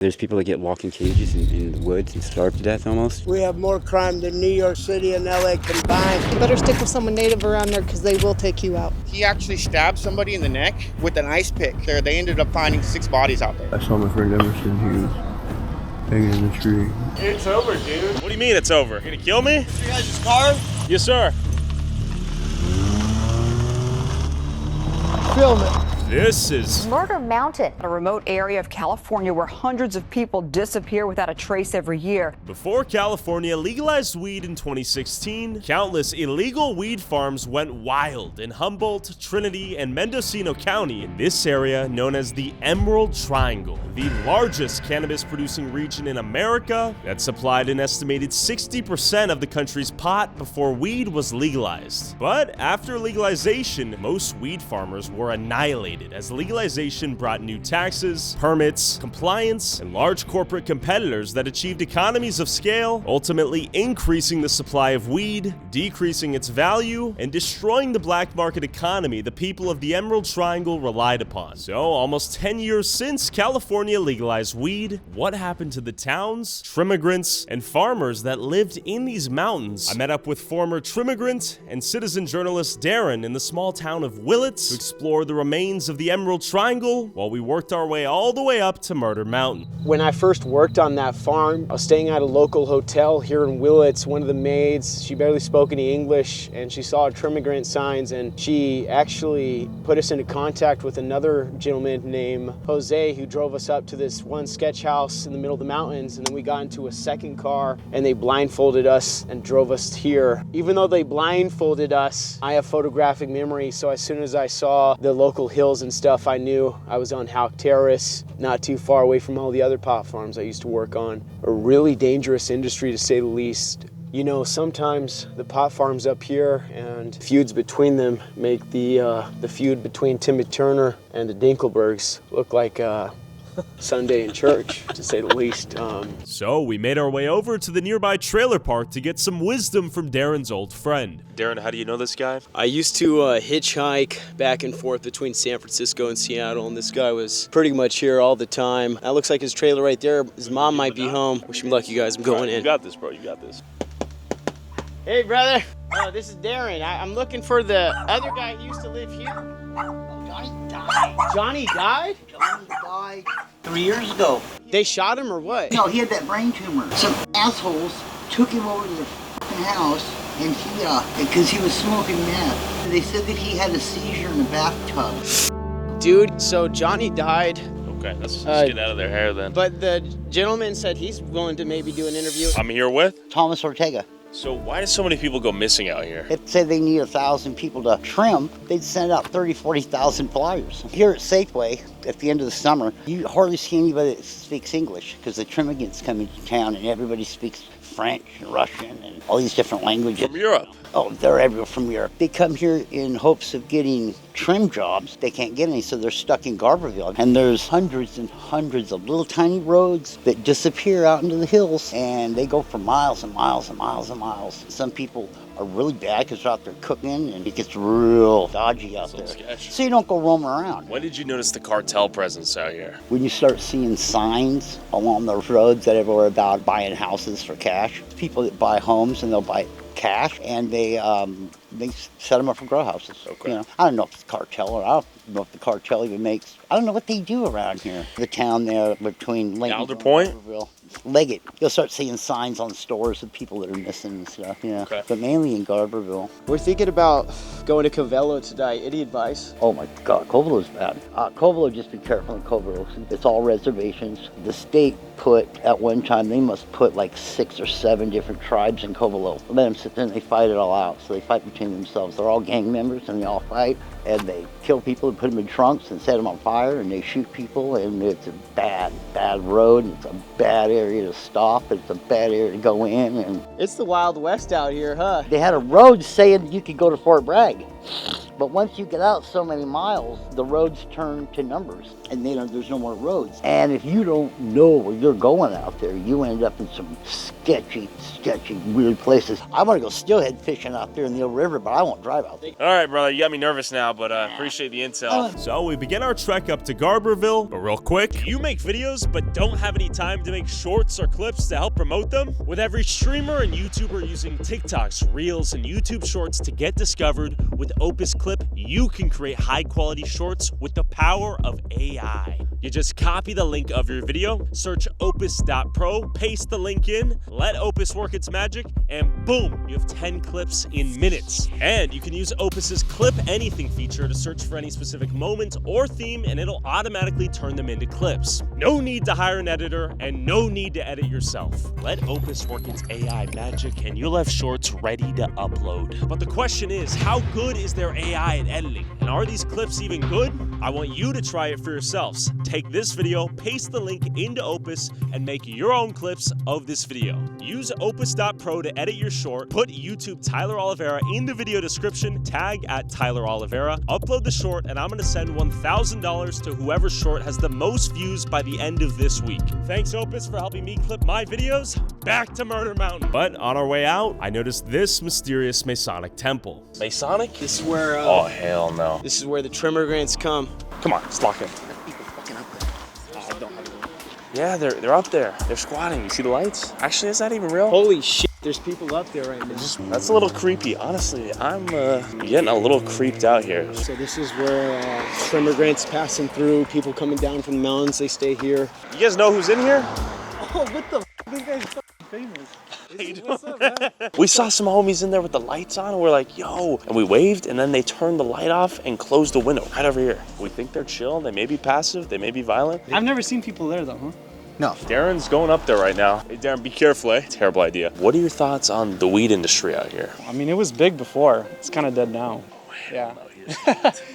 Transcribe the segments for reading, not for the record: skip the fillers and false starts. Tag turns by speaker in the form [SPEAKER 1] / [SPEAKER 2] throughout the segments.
[SPEAKER 1] There's people that get walking cages in the woods and starve to death almost.
[SPEAKER 2] We have more crime than New York City and LA combined.
[SPEAKER 3] You better stick with someone native around there because they will take you out.
[SPEAKER 4] He actually stabbed somebody in the neck with an ice pick. There, they ended up finding 6 bodies out there.
[SPEAKER 5] I saw my friend Emerson. He was hanging in the tree.
[SPEAKER 6] It's over, dude. What do you mean it's over? You gonna kill me?
[SPEAKER 4] You guys' car?
[SPEAKER 6] Yes, sir.
[SPEAKER 2] Film it.
[SPEAKER 6] This is
[SPEAKER 7] Murder Mountain, a remote area of California where hundreds of people disappear without a trace every year.
[SPEAKER 6] Before California legalized weed in 2016, countless illegal weed farms went wild in Humboldt, Trinity, and Mendocino County in this area known as the Emerald Triangle, the largest cannabis-producing region in America that supplied an estimated 60% of the country's pot before weed was legalized. But after legalization, most weed farmers were annihilated as legalization brought new taxes, permits, compliance, and large corporate competitors that achieved economies of scale, ultimately increasing the supply of weed, decreasing its value, and destroying the black market economy the people of the Emerald Triangle relied upon. So, almost 10 years since California legalized weed, what happened to the towns, trimmigrants, and farmers that lived in these mountains? I met up with former trimmigrant and citizen journalist Darren in the small town of Willits to explore the remains of the Emerald Triangle while we worked our way all the way up to Murder Mountain.
[SPEAKER 8] When I first worked on that farm, I was staying at a local hotel here in Willits. One of the maids, she barely spoke any English, and she saw trimmigrant signs, and she actually put us into contact with another gentleman named Jose who drove us up to this one sketch house in the middle of the mountains, and then we got into a second car and they blindfolded us and drove us here. Even though they blindfolded us, I have photographic memory, so as soon as I saw the local hills and stuff, I knew I was on Houck Terrace, not too far away from all the other pot farms I used to work on. A really dangerous industry to say the least. You know, sometimes the pot farms up here and feuds between them make the feud between Timmy Turner and the Dinkelbergs look like Sunday in church, to say the least.
[SPEAKER 6] So we made our way over to the nearby trailer park to get some wisdom from Darren's old friend. Darren, how do you know this guy?
[SPEAKER 8] I used to hitchhike back and forth between San Francisco and Seattle, and this guy was pretty much here all the time. That looks like his trailer right there. His mom might be home. Wish him luck, you guys. I'm going in.
[SPEAKER 6] You got this, bro. You got this.
[SPEAKER 8] Hey, brother. Oh, this is Darren. I'm looking for the other guy who used to live here.
[SPEAKER 9] Johnny died.
[SPEAKER 8] Johnny died?
[SPEAKER 9] Johnny died 3 years ago.
[SPEAKER 8] They shot him or what?
[SPEAKER 9] No, he had that brain tumor. Some assholes took him over to the fucking house, and he, because he was smoking meth. They said that he had a seizure in the bathtub.
[SPEAKER 8] Dude, so Johnny died.
[SPEAKER 6] Okay, let's get out of their hair then.
[SPEAKER 8] But the gentleman said he's willing to maybe do an interview.
[SPEAKER 6] I'm here with?
[SPEAKER 9] Thomas Ortega.
[SPEAKER 6] So why do so many people go missing out here?
[SPEAKER 9] If say they need 1,000 people to trim, they'd send out 30, 40,000 flyers. Here at Safeway, at the end of the summer, you hardly see anybody that speaks English because the trimmigants come into town and everybody speaks French and Russian and all these different languages.
[SPEAKER 6] From Europe?
[SPEAKER 9] Oh, they're everywhere from Europe. They come here in hopes of getting trim jobs. They can't get any, so they're stuck in Garberville. And there's hundreds and hundreds of little tiny roads that disappear out into the hills, and they go for miles and miles and miles and miles. Some people are really bad because they're out there cooking, and it gets real dodgy out there.
[SPEAKER 6] Sketch.
[SPEAKER 9] So you don't go roaming around.
[SPEAKER 6] When did you notice the cartel presence out here?
[SPEAKER 9] When you start seeing signs along the roads that are about buying houses for cash, people that buy homes and they'll buy cash, and they set them up for grow houses.
[SPEAKER 6] Okay.
[SPEAKER 9] You know, I don't know if it's cartel or I don't know if the cartel even makes. I don't know what they do around here. The town there between Lincoln
[SPEAKER 6] Alder Point?
[SPEAKER 9] and Leggett. You'll start seeing signs on stores of people that are missing and stuff. Yeah.
[SPEAKER 6] Okay.
[SPEAKER 9] But mainly in Garberville.
[SPEAKER 8] We're thinking about going to Covello today. Any advice?
[SPEAKER 9] Oh my God, Covello's bad. Covello, just be careful in Covello. It's all reservations. The state put, at one time, they must put like 6 or 7 different tribes in Covello. Let them sit there and they fight it all out. So they fight between themselves. They're all gang members and they all fight. And they kill people and put them in trunks and set them on fire and they shoot people. And it's a bad, bad road. And it's a bad area to stop. It's a bad area to go in. And
[SPEAKER 8] It's the Wild West out here, huh?
[SPEAKER 9] they had a road saying you could go to Fort Bragg. But once you get out so many miles, the roads turn to numbers, and there's no more roads. And if you don't know where you're going out there, you end up in some sketchy, weird places. I want to go steelhead fishing out there in the river, but I won't drive out there.
[SPEAKER 6] All right, brother, you got me nervous now, but appreciate the intel. So we begin our trek up to Garberville, but real quick, you make videos but don't have any time to make shorts or clips to help promote them? With every streamer and YouTuber using TikToks, Reels, and YouTube Shorts to get discovered, with Opus Clip, you can create high-quality shorts with the power of AI. You just copy the link of your video, search opus.pro, paste the link in, let Opus work its magic, and boom, you have 10 clips in minutes. And you can use Opus's Clip Anything feature to search for any specific moment or theme, and it'll automatically turn them into clips. No need to hire an editor, and no need to edit yourself. Let Opus work its AI magic, and you'll have shorts ready to upload. But the question is, how good is their AI at editing? And are these clips even good? I want you to try it for yourselves. Take this video, paste the link into Opus, and make your own clips of this video. Use opus.pro to edit your short, put YouTube Tyler Oliveira in the video description, tag at Tyler Oliveira, upload the short, and I'm gonna send $1,000 to whoever's short has the most views by the end of this week. Thanks, Opus, for helping me clip my videos. Back to Murder Mountain. But on our way out, I noticed this mysterious Masonic temple. Masonic?
[SPEAKER 8] This is where
[SPEAKER 6] Oh, hell no.
[SPEAKER 8] this is where the Trimmigrants come.
[SPEAKER 6] Come on, let's lock in. Yeah, they're up there. They're squatting. You see the lights? Actually, is that even real?
[SPEAKER 8] Holy shit, there's people up there right now.
[SPEAKER 6] That's a little creepy. Honestly, I'm getting a little creeped out here.
[SPEAKER 8] So this is where Trimmigrants passing through, people coming down from the mountains, they stay here.
[SPEAKER 6] You guys know who's in here?
[SPEAKER 8] Oh, what the f***? This guy's fucking famous.
[SPEAKER 6] What's up, man? We saw some homies in there with the lights on, and we're like, yo. And we waved, and then they turned the light off and closed the window right over here. We think they're chill. They may be passive. They may be violent.
[SPEAKER 10] I've never seen people there, though, huh?
[SPEAKER 6] No. Darren's going up there right now. Hey, Darren, be careful, eh? Terrible idea. What are your thoughts on the weed industry out here?
[SPEAKER 10] I mean, it was big before. It's kind of dead now. Yeah.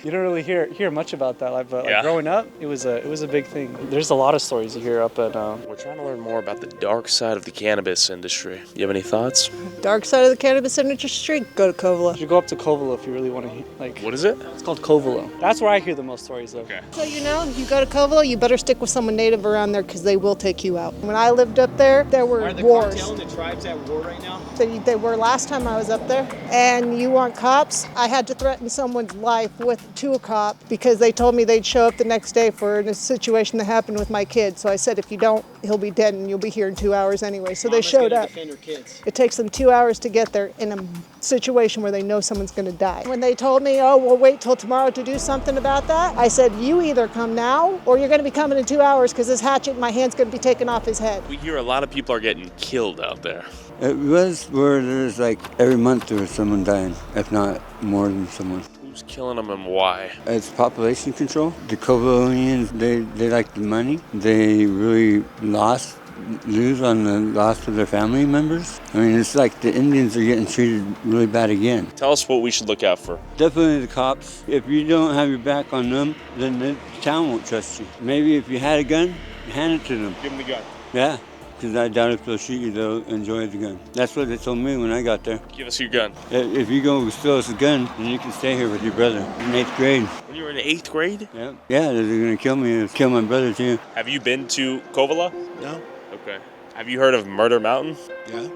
[SPEAKER 10] You don't really hear much about that, but like growing up, it was a big thing. There's a lot of stories you hear up at.
[SPEAKER 6] We're trying to learn more about the dark side of the cannabis industry. You have any thoughts?
[SPEAKER 3] Dark side of the cannabis industry, go to Covelo.
[SPEAKER 10] You should go up to Covelo if you really want to like.
[SPEAKER 6] What is it?
[SPEAKER 10] It's called Covelo. That's where I hear the most stories of.
[SPEAKER 6] Okay.
[SPEAKER 3] So you know, you go to Covelo, you better stick with someone native around there because they will take you out. When I lived up there, there were wars.
[SPEAKER 8] Are the cartel and the tribes at war right now?
[SPEAKER 3] They were last time I was up there. And you want cops? I had to threaten someone's life to a cop because they told me they'd show up the next day for a situation that happened with my kid. So I said, if you don't, he'll be dead and you'll be here in 2 hours anyway. So they showed up.
[SPEAKER 8] Defend her kids.
[SPEAKER 3] It takes them 2 hours to get there in a situation where they know someone's going to die. When they told me, oh, we'll wait till tomorrow to do something about that, I said, you either come now or you're going to be coming in 2 hours because this hatchet in my hand's going to be taken off his head.
[SPEAKER 6] We hear a lot of people are getting killed out there.
[SPEAKER 5] It was where there's like every month there was someone dying, if not more than someone.
[SPEAKER 6] Who's killing them and why?
[SPEAKER 5] It's population control. The Covelians, they like the money. They really lose on the loss of their family members. I mean, it's like the Indians are getting treated really bad again.
[SPEAKER 6] Tell us what we should look out for.
[SPEAKER 5] Definitely the cops. If you don't have your back on them, then the town won't trust you. Maybe if you had a gun, hand it to them.
[SPEAKER 6] Give them the gun.
[SPEAKER 5] Yeah. Because I doubt if they'll shoot you, they'll enjoy the gun. That's what they told me when I got there.
[SPEAKER 6] Give us your gun.
[SPEAKER 5] If you go steal us a gun, then you can stay here with your brother in 8th grade.
[SPEAKER 6] When you were in 8th grade?
[SPEAKER 5] Yeah. Yeah, they're going to kill me, kill my brother too.
[SPEAKER 6] Have you been to Covelo?
[SPEAKER 11] No.
[SPEAKER 6] Okay. Have you heard of Murder Mountain?
[SPEAKER 11] Yeah.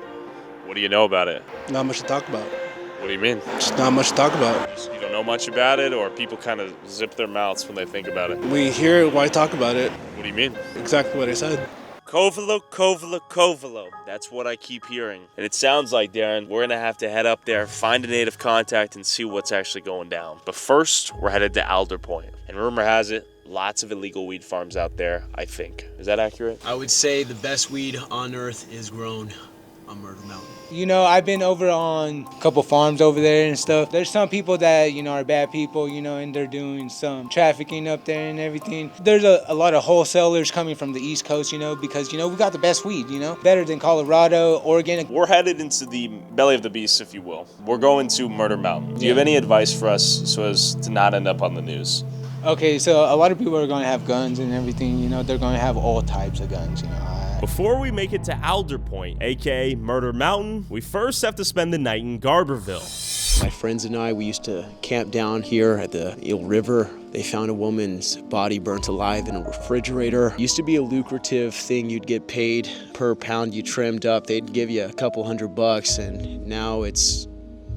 [SPEAKER 6] What do you know about it?
[SPEAKER 11] Not much to talk about.
[SPEAKER 6] What do you mean?
[SPEAKER 11] Just not much to talk about.
[SPEAKER 6] You don't know much about it, or people kind of zip their mouths when they think about it?
[SPEAKER 11] We hear it, why talk about it?
[SPEAKER 6] What do you mean?
[SPEAKER 11] Exactly what I said.
[SPEAKER 6] Covelo, Covelo, Covelo. That's what I keep hearing. And it sounds like, Darren, we're going to have to head up there, find a native contact, and see what's actually going down. But first, we're headed to Alder Point. And rumor has it, lots of illegal weed farms out there, I think. Is that accurate?
[SPEAKER 8] I would say the best weed on earth is grown on Murder Mountain.
[SPEAKER 12] You know, I've been over on a couple farms over there and stuff. There's some people that, you know, are bad people, you know, and they're doing some trafficking up there and everything. There's a lot of wholesalers coming from the East Coast, you know, because, you know, we got the best weed, you know, better than Colorado, Oregon.
[SPEAKER 6] We're headed into the belly of the beast, if you will. We're going to Murder Mountain. Do you have any advice for us so as to not end up on the news?
[SPEAKER 12] Okay, so a lot of people are going to have guns and everything, you know, they're going to have all types of guns, you know.
[SPEAKER 6] Before we make it to Alder Point, aka Murder Mountain, we first have to spend the night in Garberville.
[SPEAKER 8] My friends and I, we used to camp down here at the Eel River. They found a woman's body burnt alive in a refrigerator. Used to be a lucrative thing. You'd get paid per pound you trimmed up. They'd give you a couple $100, and now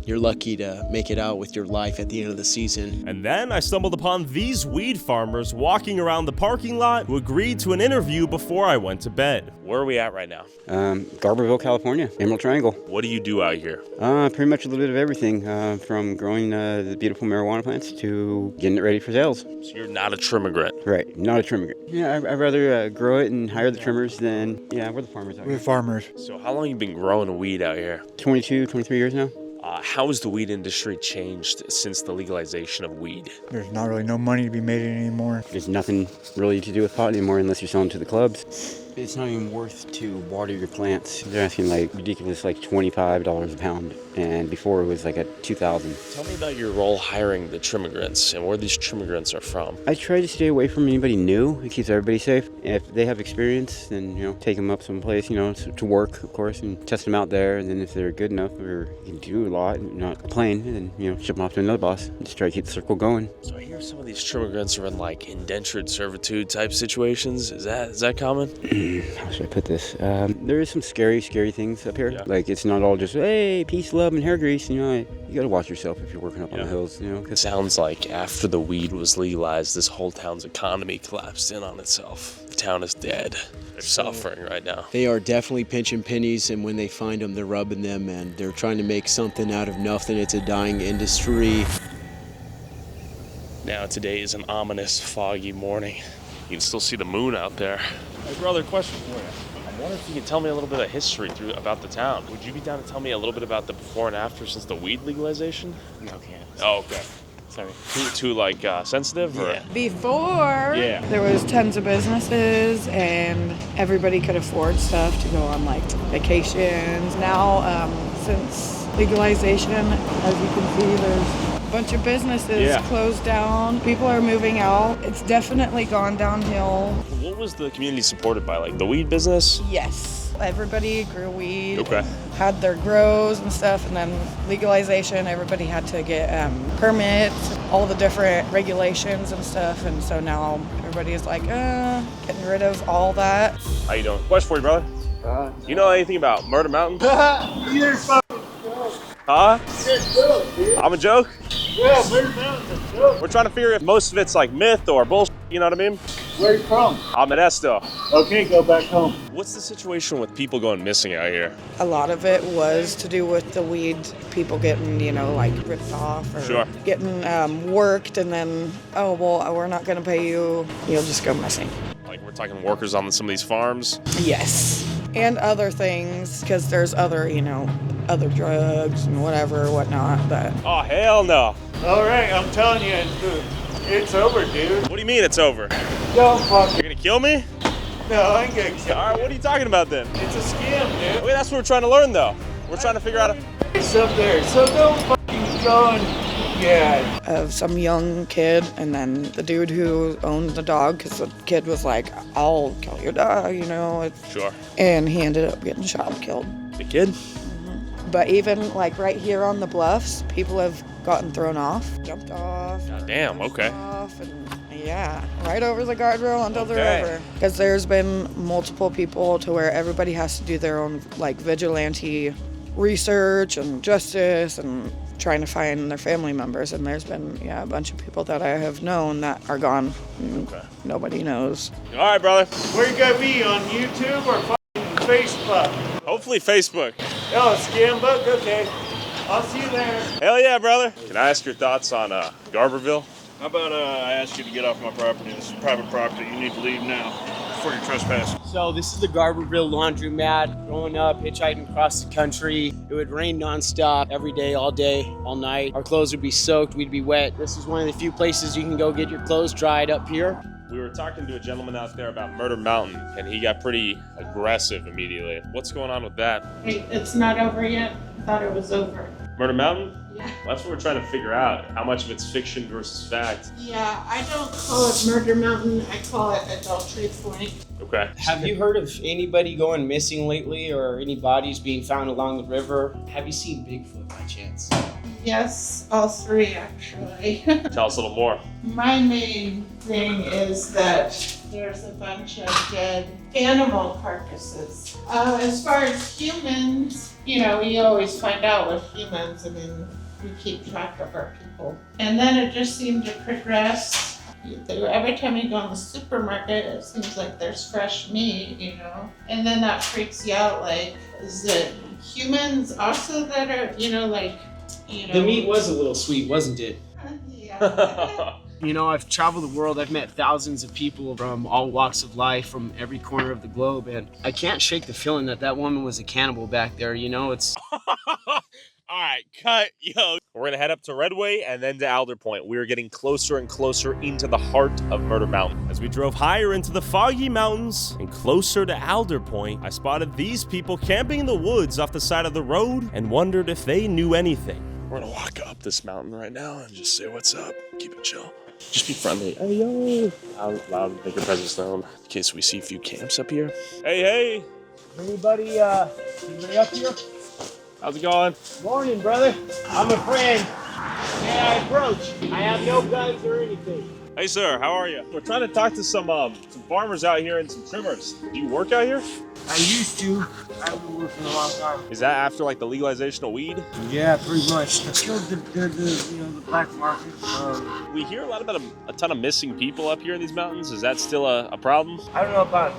[SPEAKER 8] you're lucky to make it out with your life at the end of the season.
[SPEAKER 6] And then I stumbled upon these weed farmers walking around the parking lot who agreed to an interview before I went to bed. Where are we at right now?
[SPEAKER 1] Garberville, California, Emerald Triangle.
[SPEAKER 6] What do you do out here?
[SPEAKER 1] Pretty much a little bit of everything, from growing the beautiful marijuana plants to getting it ready for sales.
[SPEAKER 6] So you're not a trimmigrant?
[SPEAKER 1] Right, not a trimmigrant. Yeah, I'd rather grow it and hire the trimmers than, we're the farmers out here.
[SPEAKER 13] We're farmers.
[SPEAKER 6] So how long have you been growing weed out here?
[SPEAKER 1] 22, 23 years now.
[SPEAKER 6] How has the weed industry changed since the legalization of weed?
[SPEAKER 13] There's not really no money to be made in it anymore.
[SPEAKER 1] There's nothing really to do with pot anymore unless you're selling to the clubs. It's not even worth to water your plants. They're asking like ridiculous, like $25 a pound, and before it was like at $2,000.
[SPEAKER 6] Tell me about your role hiring the trimmigrants and where these trimmigrants are from.
[SPEAKER 1] I try to stay away from anybody new. It keeps everybody safe. If they have experience, then take them up someplace, to work, of course, and test them out there. And then if they're good enough or can do a lot, and not complain, then ship them off to another boss. And just try to keep the circle going.
[SPEAKER 6] So I hear some of these trimmigrants are in like indentured servitude type situations. Is that common?
[SPEAKER 1] How should I put this? There is some scary things up here. Yeah. Like, it's not all just, hey, peace, love, and hair grease. You got to watch yourself if you're working up on the hills.
[SPEAKER 6] It sounds like after the weed was legalized, this whole town's economy collapsed in on itself. The town is dead. They're suffering right now.
[SPEAKER 8] They are definitely pinching pennies, and when they find them, they're rubbing them, and they're trying to make something out of nothing. It's a dying industry.
[SPEAKER 6] Now, today is an ominous, foggy morning. You can still see the moon out there. I have another question for you. I'm wondering if you can tell me a little bit of history about the town. Would you be down to tell me a little bit about the before and after since the weed legalization?
[SPEAKER 10] No, can't.
[SPEAKER 6] Oh, okay. Sorry. Too sensitive? Or?
[SPEAKER 10] Yeah.
[SPEAKER 14] Before, there was tons of businesses and everybody could afford stuff to go on like vacations. Now, since legalization, as you can see, there's a bunch of businesses closed down. People are moving out. It's definitely gone downhill.
[SPEAKER 6] What was the community supported by, like the weed business?
[SPEAKER 14] Yes. Everybody grew weed,
[SPEAKER 6] okay.
[SPEAKER 14] Had their grows and stuff, and then legalization, everybody had to get permits, all the different regulations and stuff, and so now everybody is like, getting rid of all that.
[SPEAKER 6] How you doing? Question for you, brother. You know anything about Murder Mountain?
[SPEAKER 2] You're fucking joke.
[SPEAKER 6] Huh?
[SPEAKER 2] You're a joke, dude.
[SPEAKER 6] I'm a joke?
[SPEAKER 2] Yeah, Murder Mountain's a joke.
[SPEAKER 6] We're trying to figure if most of it's like myth or bullshit, you know what I mean?
[SPEAKER 2] Where you from?
[SPEAKER 6] I'm at Esto.
[SPEAKER 2] Okay, go back home.
[SPEAKER 6] What's the situation with people going missing out here?
[SPEAKER 14] A lot of it was to do with the weed, people getting, like ripped off or getting worked, and then, oh, well, we're not going to pay you, you'll just go missing.
[SPEAKER 6] Like we're talking workers on some of these farms?
[SPEAKER 14] Yes. And other things, because there's other, other drugs and whatnot, but...
[SPEAKER 6] Oh, hell no.
[SPEAKER 2] All right, I'm telling you, it's over, dude.
[SPEAKER 6] What do you mean it's over?
[SPEAKER 2] Don't fuck.
[SPEAKER 6] You're gonna kill me?
[SPEAKER 2] No, I ain't gonna kill you.
[SPEAKER 6] All right, what are you talking about then?
[SPEAKER 2] It's a scam, dude.
[SPEAKER 6] Wait, that's what we're trying to learn, though. We're trying to figure out
[SPEAKER 2] It's up there, so don't fucking go and...
[SPEAKER 14] Of some young kid, and then the dude who owned the dog, because the kid was like, I'll kill your dog,
[SPEAKER 6] Sure.
[SPEAKER 14] And he ended up getting shot and killed.
[SPEAKER 6] The kid?
[SPEAKER 14] Mm-hmm. But even like right here on the bluffs, people have gotten thrown off, jumped off.
[SPEAKER 6] God damn, okay.
[SPEAKER 14] Off and, right over the guardrail onto the river. Because there's been multiple people to where everybody has to do their own like vigilante research and justice and trying to find their family members, and there's been a bunch of people that I have known that are gone. Nobody knows.
[SPEAKER 6] All right, brother.
[SPEAKER 2] Where you gonna be, on YouTube or fucking Facebook?
[SPEAKER 6] Hopefully Facebook.
[SPEAKER 2] Oh, scam book? Okay. I'll see you there.
[SPEAKER 6] Hell yeah, brother. Can I ask your thoughts on Garberville?
[SPEAKER 15] How about I ask you to get off my property? This is private property. You need to leave now before you're trespassing.
[SPEAKER 8] So this is the Garberville laundromat. Growing up, hitchhiking across the country. It would rain nonstop every day, all night. Our clothes would be soaked, we'd be wet. This is one of the few places you can go get your clothes dried up here.
[SPEAKER 6] We were talking to a gentleman out there about Murder Mountain, and he got pretty aggressive immediately. What's going on with that?
[SPEAKER 16] Hey, it's not over yet. I thought it was over.
[SPEAKER 6] Murder Mountain?
[SPEAKER 16] Yeah.
[SPEAKER 6] That's what we're trying to figure out, how much of it's fiction versus fact.
[SPEAKER 16] Yeah, I don't call it Murder Mountain, I call it Adultery Point.
[SPEAKER 6] Okay.
[SPEAKER 8] Have you heard of anybody going missing lately or any bodies being found along the river? Have you seen Bigfoot by chance?
[SPEAKER 16] Yes, all three actually.
[SPEAKER 6] Tell us a little more.
[SPEAKER 16] My main thing is that there's a bunch of dead animal carcasses. As far as humans, you know, we always find out with humans, I mean, we keep track of our people. And then it just seemed to progress. Every time you go in the supermarket, it seems like there's fresh meat, you know? And then that freaks you out, like, is it humans also that are, you know, like, you know?
[SPEAKER 8] The meat was a little sweet, wasn't it?
[SPEAKER 16] Yeah.
[SPEAKER 8] You know, I've traveled the world. I've met thousands of people from all walks of life, from every corner of the globe, and I can't shake the feeling that that woman was a cannibal back there. You know, it's...
[SPEAKER 6] All right, cut, yo. We're gonna head up to Redway and then to Alder Point. We are getting closer and closer into the heart of Murder Mountain. As we drove higher into the foggy mountains and closer to Alder Point, I spotted these people camping in the woods off the side of the road and wondered if they knew anything.
[SPEAKER 15] We're gonna walk up this mountain right now and just say what's up. Keep it chill. Just be friendly. Hey, yo. Loud, make your presence known in case we see a few camps up here.
[SPEAKER 6] Hey.
[SPEAKER 8] Anybody up here?
[SPEAKER 6] How's it going?
[SPEAKER 8] Morning, brother. I'm a friend. May I approach? I have no guns or anything.
[SPEAKER 6] Hey, sir, how are you? We're trying to talk to some farmers out here and some trimmers. Do you work out here?
[SPEAKER 17] I used to. I haven't been working a long time.
[SPEAKER 6] Is that after like the legalization of weed?
[SPEAKER 17] Yeah, pretty much. I killed the black market.
[SPEAKER 6] We hear a lot about a ton of missing people up here in these mountains. Is that still a problem?
[SPEAKER 17] I don't know about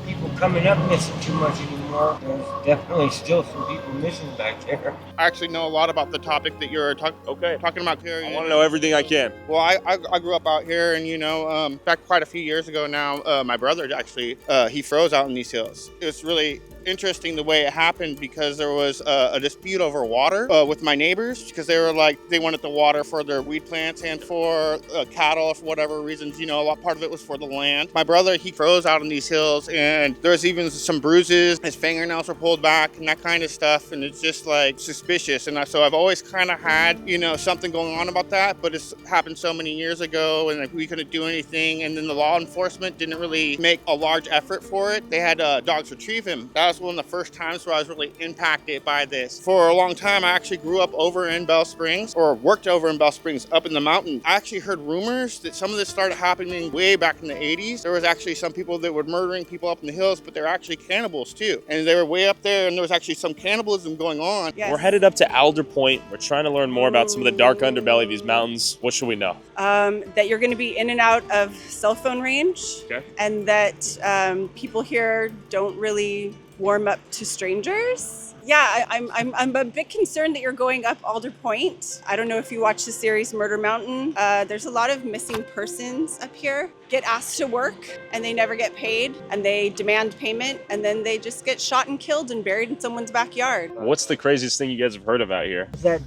[SPEAKER 17] people coming up missing too much anymore. There's definitely still some people missing back there.
[SPEAKER 4] I actually know a lot about the topic that you're talking about here.
[SPEAKER 6] I want to know everything I can.
[SPEAKER 4] Well, I grew up out here, and you know, back quite a few years ago now, my brother actually he froze out in these hills. It was really interesting the way it happened because there was a dispute over water with my neighbors because they were like they wanted the water for their weed plants and for cattle for whatever reasons. You know, a lot part of it was for the land. My brother, he froze out in these hills, and there's even some bruises. His fingernails were pulled back and that kind of stuff, and it's just like suspicious. And so I've always kind of had, you know, something going on about that, but it's happened so many years ago, and like, we couldn't do anything. And then the law enforcement didn't really make a large effort for it. They had dogs retrieve him. That was one of the first times where I was really impacted by this. For a long time, I actually grew up over in Bell Springs, or worked over in Bell Springs, up in the mountain. I actually heard rumors that some of this started happening way back in the 80s. There was actually some people that were murdering people up in the hills, but they're actually cannibals too. And they were way up there, and there was actually some cannibalism going on.
[SPEAKER 6] Yes. We're headed up to Alder Point. We're trying to learn more about some of the dark underbelly of these mountains. What should we know?
[SPEAKER 18] That you're going to be in and out of cell phone range,
[SPEAKER 6] okay,
[SPEAKER 18] and that people here don't really warm up to strangers. Yeah, I'm a bit concerned that you're going up Alder Point. I don't know if you watch the series Murder Mountain. There's a lot of missing persons up here. Get asked to work and they never get paid, and they demand payment, and then they just get shot and killed and buried in someone's backyard.
[SPEAKER 6] What's the craziest thing you guys have heard about here?
[SPEAKER 17] That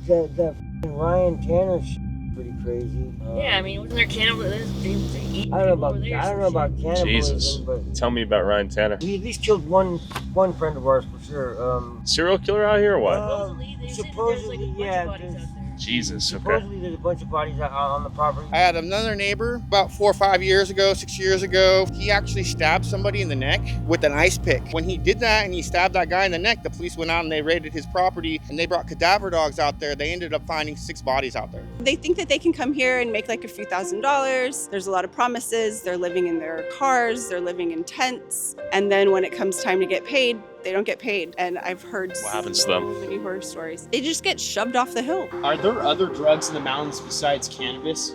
[SPEAKER 17] Ryan Tanner pretty crazy.
[SPEAKER 19] Yeah, I mean, wasn't there cannibalism? They eat
[SPEAKER 17] I don't know about cannibalism,
[SPEAKER 6] Jesus.
[SPEAKER 17] but
[SPEAKER 6] Tell me about Ryan Tanner.
[SPEAKER 17] he at least killed one friend of ours for sure.
[SPEAKER 6] Serial killer out here or what?
[SPEAKER 17] Supposedly, yeah.
[SPEAKER 6] Jesus, okay.
[SPEAKER 17] Supposedly there's a bunch of bodies out on the property.
[SPEAKER 4] I had another neighbor about 4 or 5 years ago, 6 years ago. He actually stabbed somebody in the neck with an ice pick. When he did that and he stabbed that guy in the neck, the police went out and they raided his property, and they brought cadaver dogs out there. They ended up finding 6 bodies out there.
[SPEAKER 18] They think that they can come here and make like a few $1,000s. There's a lot of promises. They're living in their cars. They're living in tents. And then when it comes time to get paid, they don't get paid. And I've heard
[SPEAKER 6] what happens to them?
[SPEAKER 18] So many horror stories. They just get shoved off the hill.
[SPEAKER 8] Are there other drugs in the mountains besides cannabis?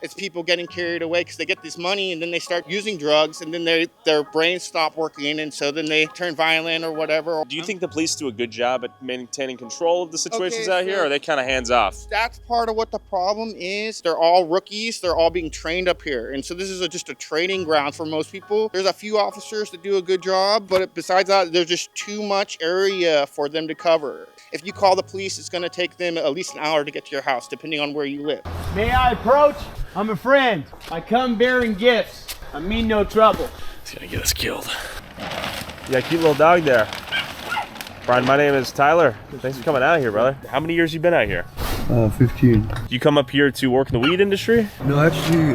[SPEAKER 4] It's people getting carried away because they get this money and then they start using drugs, and then their brains stop working, and so then they turn violent or whatever.
[SPEAKER 6] Do you think the police do a good job at maintaining control of the situations out here,
[SPEAKER 4] so
[SPEAKER 6] or are they kind of hands off?
[SPEAKER 4] That's part of what the problem is. They're all rookies. They're all being trained up here. And so this is just a training ground for most people. There's a few officers that do a good job, but besides that, there's just too much area for them to cover. If you call the police, it's going to take them at least an hour to get to your house, depending on where you live.
[SPEAKER 8] May I approach? I'm a friend. I come bearing gifts. I mean no trouble.
[SPEAKER 15] He's gonna get us killed.
[SPEAKER 6] You got a cute little dog there. Brian, my name is Tyler. Thanks for coming out here, brother. How many years you been out here?
[SPEAKER 20] 15.
[SPEAKER 6] Do you come up here to work in the weed industry?
[SPEAKER 20] No, actually,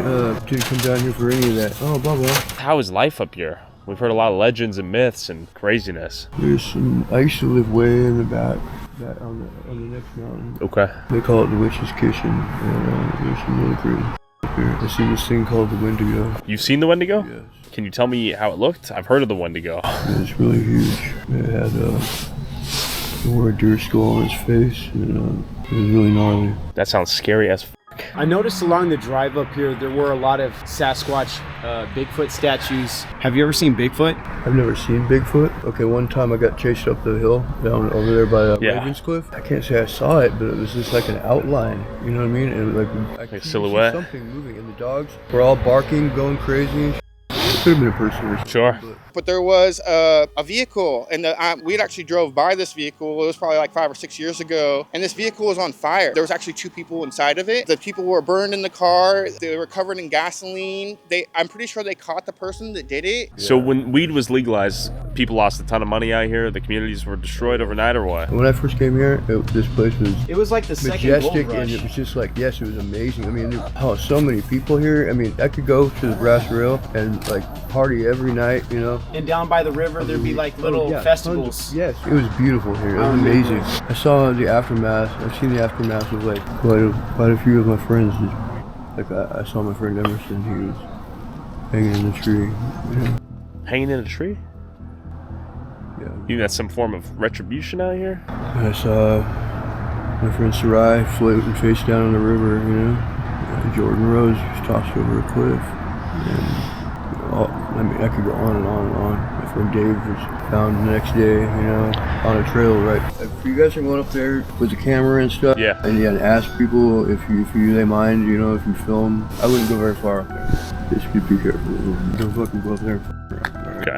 [SPEAKER 20] didn't come down here for any of that. Oh, blah, blah.
[SPEAKER 6] How is life up here? We've heard a lot of legends and myths and craziness.
[SPEAKER 20] There's some. I used to live way in the back, on the next mountain.
[SPEAKER 6] Okay.
[SPEAKER 20] They call it the Witch's Kitchen, and there's some really crazy here. I see this thing called the Wendigo.
[SPEAKER 6] You've seen the Wendigo?
[SPEAKER 20] Yes.
[SPEAKER 6] Can you tell me how it looked? I've heard of the Wendigo.
[SPEAKER 20] It's really huge. It had a deer skull on its face, and it was really gnarly.
[SPEAKER 6] That sounds scary as f***.
[SPEAKER 8] I noticed along the drive up here, there were a lot of Sasquatch, Bigfoot statues. Have you ever seen Bigfoot?
[SPEAKER 20] I've never seen Bigfoot. Okay, one time I got chased up the hill down over there by Ravenscliff. I can't say I saw it, but it was just like an outline. You know what I mean? It was like
[SPEAKER 6] a silhouette.
[SPEAKER 20] Something moving, and the dogs were all barking, going crazy. It could have been a person or something.
[SPEAKER 6] Sure.
[SPEAKER 4] But there was a vehicle, and we'd actually drove by this vehicle. It was probably like 5 or 6 years ago, and this vehicle was on fire. There was actually 2 people inside of it. The people were burned in the car. They were covered in gasoline. I'm pretty sure they caught the person that did it.
[SPEAKER 6] So when weed was legalized, people lost a ton of money out here. The communities were destroyed overnight, or what?
[SPEAKER 20] When I first came here, this place was
[SPEAKER 8] like the second
[SPEAKER 20] majestic,
[SPEAKER 8] gold rush.
[SPEAKER 20] and it was just like, yes, it was amazing. I mean, so many people here. I mean, I could go to the Brass Rail and like party every night, you know.
[SPEAKER 8] And down by the river, there'd be like little festivals.
[SPEAKER 20] Yes, it was beautiful here. It was amazing. I saw the aftermath. I've seen the aftermath of like quite a few of my friends. Like I saw my friend Emerson. He was hanging in a tree. Yeah.
[SPEAKER 6] Hanging in a tree?
[SPEAKER 20] Yeah.
[SPEAKER 6] You think that's some form of retribution out here?
[SPEAKER 20] And I saw my friend Sarai floating face down on the river. You know, Jordan Rose was tossed over a cliff. And, I mean, I could go on and on and on. My friend Dave was found the next day, you know, on a trail, right? If you guys are going up there with the camera and stuff, and you had to ask people if they mind, you know, if you film, I wouldn't go very far up there. Just be careful. Don't fucking go up there.
[SPEAKER 6] Okay.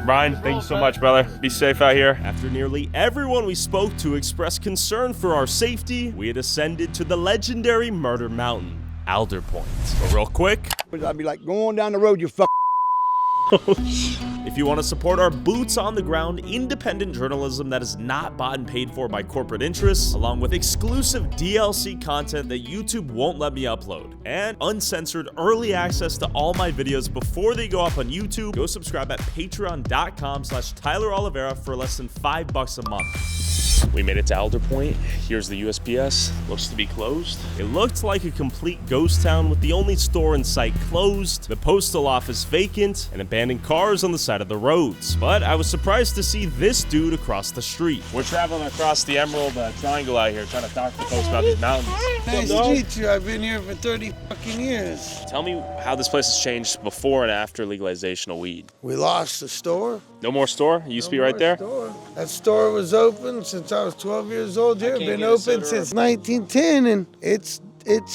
[SPEAKER 6] Brian, thank you so much, brother. Be safe out here. After nearly everyone we spoke to expressed concern for our safety, we had ascended to the legendary Murder Mountain, Alder Point. But real quick,
[SPEAKER 2] I'd be like, go on down the road, you fuck.
[SPEAKER 6] If you want to support our boots on the ground independent journalism that is not bought and paid for by corporate interests, along with exclusive DLC content that YouTube won't let me upload, and uncensored early access to all my videos before they go up on YouTube, go subscribe at patreon.com/Tyler Oliveira for less than $5 a month. We made it to Alder Point. Here's the USPS. Looks to be closed. It looked like a complete ghost town with the only store in sight closed, the postal office vacant, and abandoned cars on the side of the roads. But I was surprised to see this dude across the street. We're traveling across the Emerald Triangle out here, trying to talk to folks about these mountains.
[SPEAKER 21] Nice to meet you. I've been here for 30 fucking years.
[SPEAKER 6] Tell me how this place has changed before and after legalization of weed.
[SPEAKER 21] We lost the store.
[SPEAKER 6] No more store? It used to be right there?
[SPEAKER 21] Store. That store was open since I was 12 years old here. Been open since 1910, and it's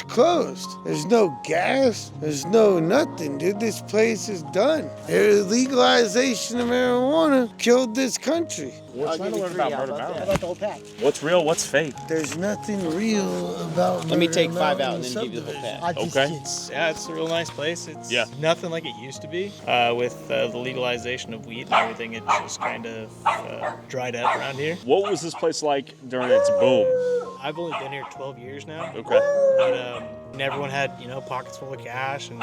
[SPEAKER 21] closed. There's no gas. There's no nothing, dude. This place is done. The legalization of marijuana killed this country.
[SPEAKER 6] We're trying to learn about Murder Mountain. What's real? What's fake?
[SPEAKER 21] There's nothing real about Murder
[SPEAKER 8] Let me take 5
[SPEAKER 21] Mountain
[SPEAKER 8] out and then give you the whole pack.
[SPEAKER 6] Okay.
[SPEAKER 10] Yeah, it's a real nice place. It's
[SPEAKER 6] Yeah.
[SPEAKER 10] nothing like it used to be. With the legalization of weed and everything, it just kind of dried up around here.
[SPEAKER 6] What was this place like during its boom?
[SPEAKER 10] I've only been here 12 years now.
[SPEAKER 6] Okay.
[SPEAKER 10] But and everyone had, pockets full of cash, and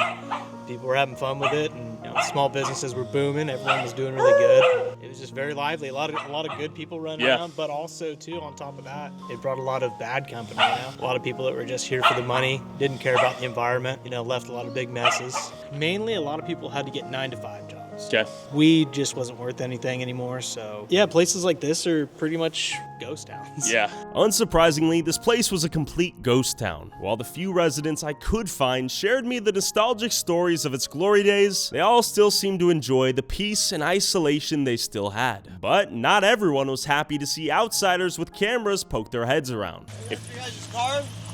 [SPEAKER 10] people were having fun with it, and small businesses were booming. Everyone was doing really good. It was just very lively. A lot of good people running around, but also too, on top of that, it brought a lot of bad company. A lot of people that were just here for the money, didn't care about the environment. Left a lot of big messes. Mainly, a lot of people had to get 9-to-5 jobs.
[SPEAKER 6] Okay.
[SPEAKER 10] Weed just wasn't worth anything anymore, so yeah, places like this are pretty much ghost towns.
[SPEAKER 6] Yeah. Unsurprisingly, this place was a complete ghost town. While the few residents I could find shared me the nostalgic stories of its glory days, they all still seemed to enjoy the peace and isolation they still had. But not everyone was happy to see outsiders with cameras poke their heads around.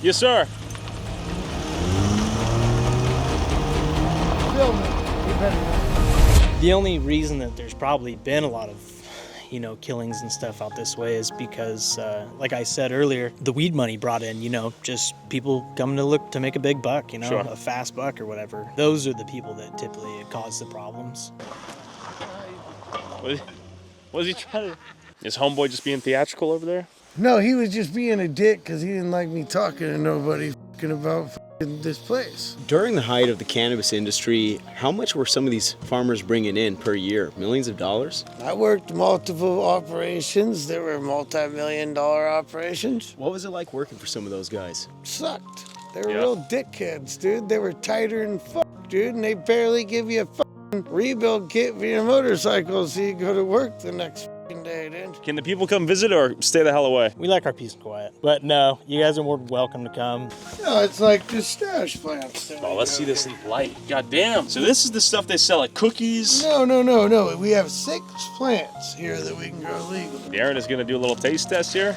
[SPEAKER 6] Yes, sir.
[SPEAKER 10] The only reason that there's probably been a lot of, killings and stuff out this way is because, like I said earlier, the weed money brought in, just people coming to look to make a big buck,
[SPEAKER 6] Sure.
[SPEAKER 10] a fast buck or whatever. Those are the people that typically cause the problems.
[SPEAKER 6] What was he trying to... Is homeboy just being theatrical over there?
[SPEAKER 21] No, he was just being a dick because he didn't like me talking to nobody fucking about in this place.
[SPEAKER 8] During the height of the cannabis industry, how much were some of these farmers bringing in per year? Millions of dollars?
[SPEAKER 21] I worked multiple operations. There were multi-million-dollar operations.
[SPEAKER 8] What was it like working for some of those guys?
[SPEAKER 21] Sucked. They were real dickheads, dude. They were tighter than dude, and they barely give you a rebuild kit for your motorcycle so you go to work the next day, dude.
[SPEAKER 6] Can the people come visit or stay the hell away?
[SPEAKER 10] We like our peace and quiet. But no, you guys are more welcome to come.
[SPEAKER 21] No, it's like the stash plants.
[SPEAKER 6] Oh, let's see this light. God damn. So this is the stuff they sell at cookies?
[SPEAKER 21] No. We have 6 plants here that we can grow legally.
[SPEAKER 6] Darren is going to do a little taste test here.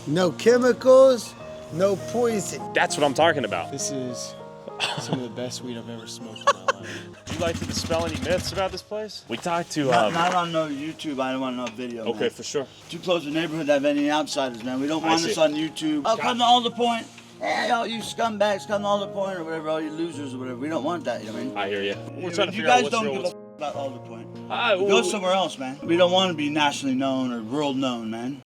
[SPEAKER 21] No chemicals, no poison.
[SPEAKER 6] That's what I'm talking about.
[SPEAKER 10] This is some of the best weed I've ever smoked in my life.
[SPEAKER 6] Do you like to dispel any myths about this place? We talked to...
[SPEAKER 7] Not on no YouTube. I don't want no video,
[SPEAKER 6] Okay,
[SPEAKER 7] man.
[SPEAKER 6] for sure.
[SPEAKER 7] Too close to the neighborhood to have any outsiders, man. We don't want
[SPEAKER 6] see.
[SPEAKER 7] this on YouTube. Oh, come to Alder Point. Hey, all you scumbags, come to Alder Point or whatever, all you losers or whatever. We don't want that, you know what I mean?
[SPEAKER 6] I hear you. We're trying to
[SPEAKER 7] You
[SPEAKER 6] figure out
[SPEAKER 7] guys
[SPEAKER 6] what's
[SPEAKER 7] don't
[SPEAKER 6] real,
[SPEAKER 7] give
[SPEAKER 6] what's...
[SPEAKER 7] a about Alder Point.
[SPEAKER 6] Well,
[SPEAKER 7] Go somewhere else, man. We don't want to be nationally known or world known, man.